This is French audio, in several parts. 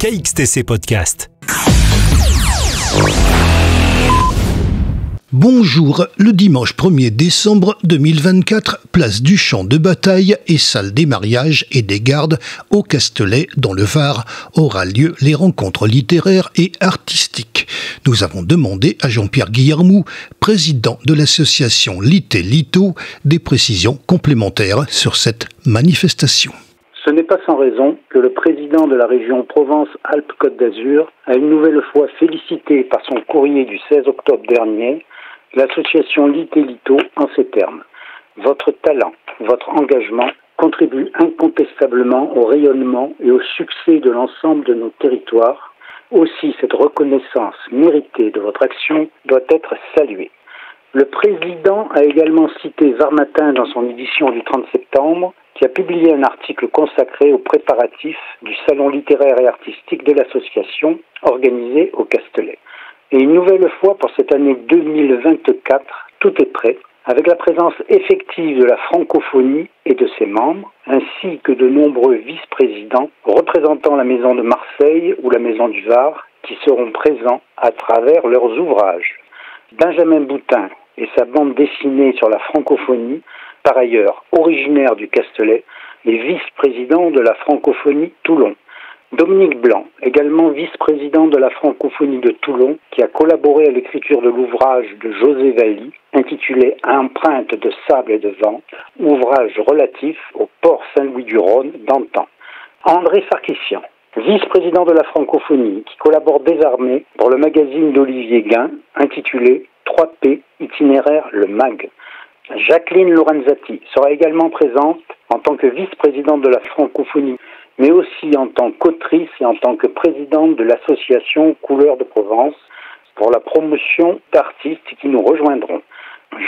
KXTC Podcast. Bonjour, le dimanche 1er décembre 2024, place du champ de bataille et salle des mariages et des gardes au Castelet dans le Var aura lieu les rencontres littéraires et artistiques. Nous avons demandé à Jean-Pierre Guillermou, président de l'association Lité Lito, des précisions complémentaires sur cette manifestation. Ce n'est pas sans raison que le président de la région Provence-Alpes-Côte d'Azur a une nouvelle fois félicité par son courrier du 16 octobre dernier l'association Lité Lito en ces termes. Votre talent, votre engagement contribuent incontestablement au rayonnement et au succès de l'ensemble de nos territoires. Aussi, cette reconnaissance méritée de votre action doit être saluée. Le président a également cité Varmatin dans son édition du 30 septembre, qui a publié un article consacré aux préparatifs du salon littéraire et artistique de l'association organisé au Castelet. Et une nouvelle fois pour cette année 2024, tout est prêt, avec la présence effective de la francophonie et de ses membres, ainsi que de nombreux vice-présidents représentant la Maison de Marseille ou la Maison du Var, qui seront présents à travers leurs ouvrages. Benjamin Boutin et sa bande dessinée sur la francophonie, par ailleurs originaire du Castelet, et vice-président de la francophonie Toulon. Dominique Blanc, également vice-président de la francophonie de Toulon, qui a collaboré à l'écriture de l'ouvrage de José Valli, intitulé « Empreintes de sable et de vent », ouvrage relatif au port Saint-Louis-du-Rhône d'antan. André Sarkissian, vice-président de la francophonie, qui collabore désormais pour le magazine d'Olivier Guin, intitulé « 3P, itinéraire le MAG ». Jacqueline Lorenzati sera également présente en tant que vice-présidente de la francophonie, mais aussi en tant qu'autrice et en tant que présidente de l'association Couleurs de Provence pour la promotion d'artistes qui nous rejoindront.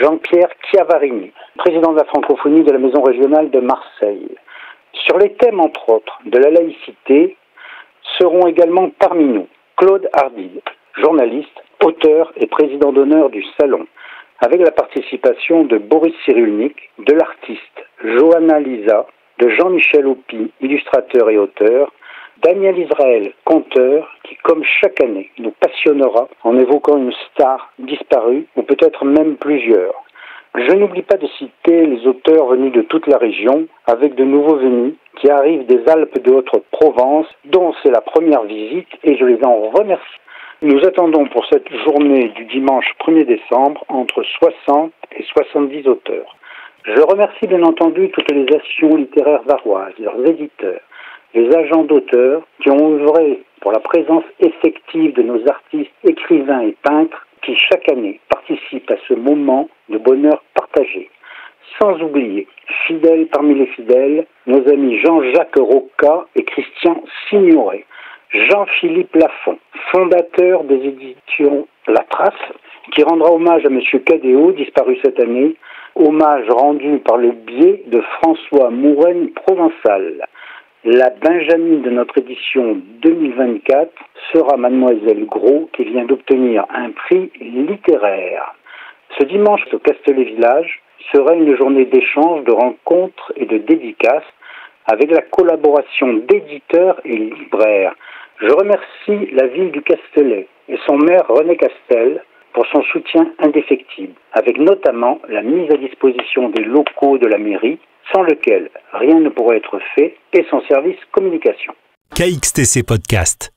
Jean-Pierre Chiavarini, président de la francophonie de la Maison régionale de Marseille. Sur les thèmes, entre autres, de la laïcité, seront également parmi nous Claude Hardide, journaliste, auteur et président d'honneur du Salon, avec la participation de Boris Cyrulnik, de l'artiste Johanna Lisa, de Jean-Michel Aupi, illustrateur et auteur, Daniel Israël, conteur, qui, comme chaque année, nous passionnera en évoquant une star disparue, ou peut-être même plusieurs. Je n'oublie pas de citer les auteurs venus de toute la région, avec de nouveaux venus, qui arrivent des Alpes de Haute-Provence, dont c'est la première visite, et je les en remercie. Nous attendons pour cette journée du dimanche 1er décembre entre 60 et 70 auteurs. Je remercie bien entendu toutes les actions littéraires varoises, leurs éditeurs, les agents d'auteurs qui ont œuvré pour la présence effective de nos artistes, écrivains et peintres qui chaque année participent à ce moment de bonheur partagé. Sans oublier, fidèles parmi les fidèles, nos amis Jean-Jacques Roca et Christian Signoret. Jean-Philippe Lafont, fondateur des éditions La Trace, qui rendra hommage à M. Cadéot, disparu cette année, hommage rendu par le biais de François Mouraine Provençal. La Benjamine de notre édition 2024 sera Mademoiselle Gros, qui vient d'obtenir un prix littéraire. Ce dimanche au Castelet Village sera une journée d'échange, de rencontres et de dédicaces avec la collaboration d'éditeurs et libraires. Je remercie la ville du Castelet et son maire René Castel pour son soutien indéfectible, avec notamment la mise à disposition des locaux de la mairie, sans lequel rien ne pourrait être fait, et son service communication. KXTC Podcast.